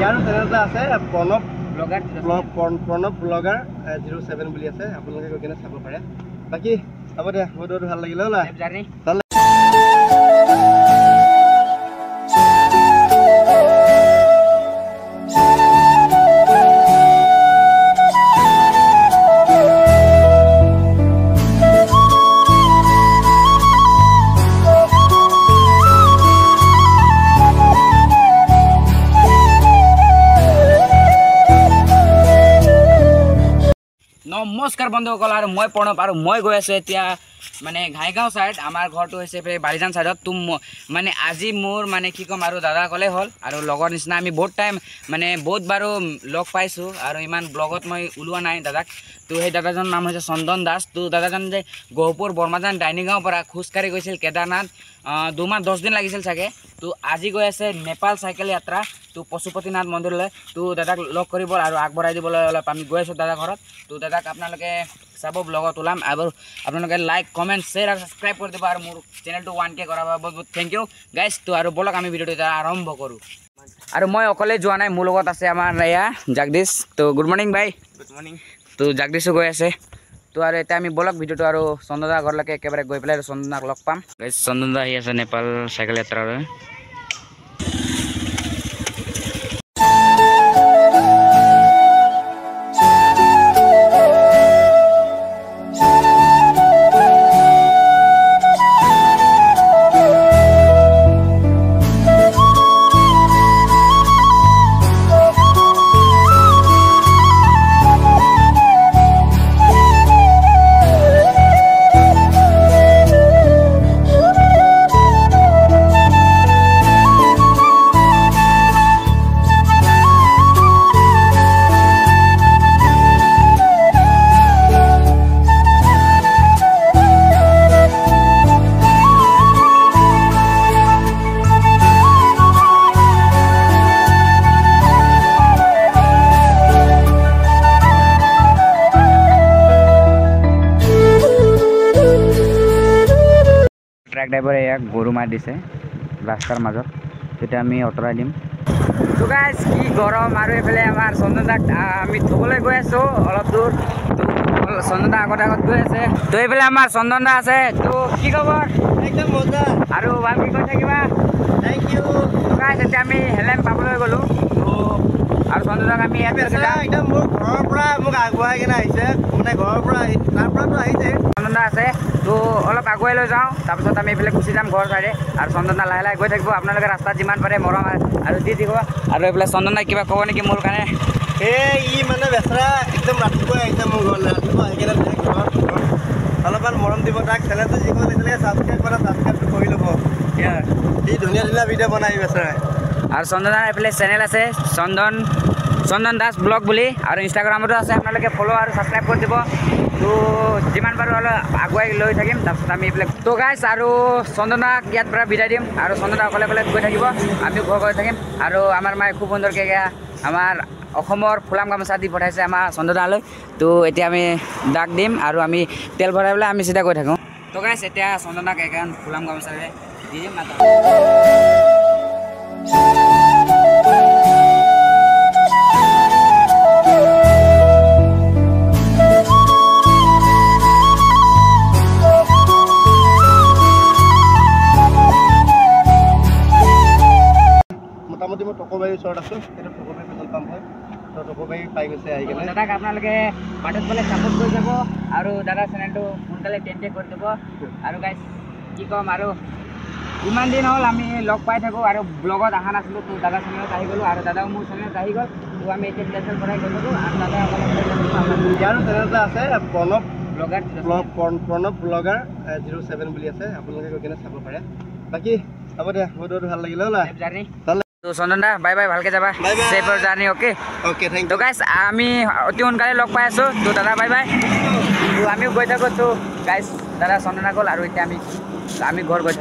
ইয়াৰ চেনেলটা আছে প্ৰণৱ ব্লগাৰ 07 বুলি আছে আপোনালোকে গৈ কিনে চাব পাৰে বাকি হ'ব দে বহুত ভাল লাগিল না জাৰ্নি নমস্কাৰ বন্ধুসকল আৰু মই প্ৰণৱ আৰু মই গৈ আছোঁ এতিয়া মানে ঘাইগাঁও সাইড আমাৰ ঘৰটো হৈছে বালিজান সাইডত তো মানে আজি মোৰ মানে কি ক'ম আৰু দাদা ক'লে হ'ল আৰু লগৰ নিচিনা আমি বহুত টাইম মানে বহুত বাৰো লগ পাইছোঁ আৰু ইমান ব্লগত মই ওলোৱা নাই দাদাক তো সেই দাদাজনৰ নাম হৈছে চন্দন দাস তো দাদাজন যে গহপুৰ বৰ্মাজান ডাইনিগাঁৱৰ পৰা খোজকাঢ়ি গৈছিল কেদাৰনাথ 2 মাহ 10 দিন লাগিছিল চাগে তো আজি গৈ আছে নেপাল চাইকেল যাত্ৰা তো পশুপতিনাথ মন্দিৰলৈ তো দাদাক লগ কৰিব আৰু আগবঢ়াই দিবলৈ অলপ আমি গৈ আছোঁ দাদা ঘৰত তো দাদাক আপোনালোকে চাব ব্লগত ওলাম আৰু আপোনালোকে লাইক কমেণ্ট শ্বেয়াৰ আৰু ছাবস্ক্ৰাইব কৰি দিব আৰু মোৰ চেনেলটো 1K কৰাৰ বাবে বহুত বহুত থেংক ইউ গাইজ তো আৰু বলক আমি ভিডিঅ'টো এতিয়া আৰম্ভ কৰোঁ আৰু মই অকলে যোৱা নাই মোৰ লগত আছে আমাৰ এয়া জগদীশ তো গুড মৰ্ণিং ভাই গুড মৰ্ণিং তো জগদীশো গৈ আছে তো আৰু এতিয়া আমি বলক ভিডিঅ'টো আৰু চন্দন দাৰ ঘৰলৈকে একেবাৰে গৈ পেলাই চন্দন দাক লগ পাম চন্দন দা আহি আছে নেপাল চাইকেল যাত্ৰালৈ ট্ৰাক ড্ৰাইভাৰে ইয়াক গৰু মাৰি দিছে ৰাস্তাৰ মাজত তেতিয়া আমি অঁতৰাই দিম তো গাইজ কি গৰম আৰু এইফালে আমাৰ চন্দন দাক আমি থ'বলৈ গৈ আছোঁ অলপ দূৰ তো চন্দন দা আগত গৈ আছে তো এইফালে আমাৰ চন্দন দা আছে তো কি খবৰ একদম মজা আৰু ভালকৈ কৈ থাকিবা থ্যাংক ইউ তো গাইজ এতিয়া আমি হেলেম পাবলৈ গ'লোঁ তো আৰু চন্দন দাক আমি ইয়াত একদম মোৰ ঘৰৰ পৰা মোক আগুৱাই কিনে আহিছে মানে ঘৰৰ পৰা তাৰ পৰাতো আহিছে চন্দন দা আছে তো অলপ আগুৱাই লৈ যাওঁ তাৰপিছত আমি এইফালে গুচি যাম ঘৰ চাইডে আৰু চন্দন দা লাহে লাহে গৈ থাকিব আপোনালোকে ৰাস্তাত যিমান পাৰে মৰম আৰু দি দিব আৰু এইফালে চন্দন দাই কিবা ক'ব নেকি মোৰ কাৰণে ই মানে বেচেৰা একদম ৰাতিপুৱাই আহিছে মোৰ ঘৰলৈ ৰাতিপুৱা আহি কিনে ঘৰত অলপমান মৰম দিব তাক চেনেলটো যিকোনো তেতিয়ালৈকে ছাবস্ক্ৰাইবটো কৰি ল'ব ই ধুনীয়া ধুনীয়া ভিডিঅ' বনাই বেচেৰাই আৰু চন্দন দাৰ এইফালে চেনেল আছে চন্দন দাস ব্লগ বুলি আৰু ইনষ্টাগ্ৰামতো আছে আপোনালোকে ফ'ল' আৰু ছাবস্ক্ৰাইব কৰি দিব তো যিমান পাৰোঁ অলপ আগুৱাই লৈ থাকিম তাৰপিছত আমি এইফালে তো গাইজ আৰু চন্দন দাক ইয়াৰ পৰা বিদায় দিম আৰু চন্দন দা অকলে গৈ থাকিব আমিও ঘৰ গৈ থাকিম আৰু আমাৰ মায়ে খুব সুন্দৰকৈ আমাৰ অসমৰ ফুলাম গামোচা দি পঠাইছে আমাৰ চন্দন দালৈ তো এতিয়া আমি দাক দিম আৰু আমি তেল ভৰাই পেলাই আমি চিধা গৈ থাকোঁ তো গাইজ এতিয়া চন্দন দাক এখন ফুলাম গামোচাৰে দি দিম মোটামুটি মই টকোবাৰীৰ ওচৰত আছোঁ সেইটো টকোবাৰী পেট্ৰল পাম্প হয় তো টকোবাৰী পাই গৈছে আহি কিনে দাদাক আপোনালোকে বাটত গ'লে ছাপোৰ্ট কৰি যাব আৰু দাদাৰ চেনেলটো সোনকালে 10K কৰি দিব আৰু গাইজ কি ক'ম আৰু ইমান দিন হ'ল আমি লগ পাই থাকোঁ আৰু ব্লগত অহা নাছিলোঁ তো দাদাৰ চেনেলত আহি গ'লোঁ আৰু দাদাও মোৰ চেনেলত আহি গ'ল তো আমি এতিয়া কেঞ্চেল কৰাই গৈ থাকোঁ আৰু দাদা ইয়াৰ চেনেলটা আছে প্ৰণৱ ব্লগাৰ 07 বুলি আছে আপোনালোকে গৈ কিনে চাব পাৰে বাকী হ'ব দে বহুত ভাল লাগিল না জাৰ্নি তো চন্দন দা বাই বাই ভালকৈ যাবা চেফৰ জাৰ্নি অ'কে থেংক তো গাইজ আমি অতি সোনকালে লগ পাই আছোঁ তো দাদা বাই বাই তো আমিও গৈ থাকোঁ তো গাইজ দাদা চন্দন দা গ'ল আৰু এতিয়া আমি ঘৰ গৈ থাকোঁ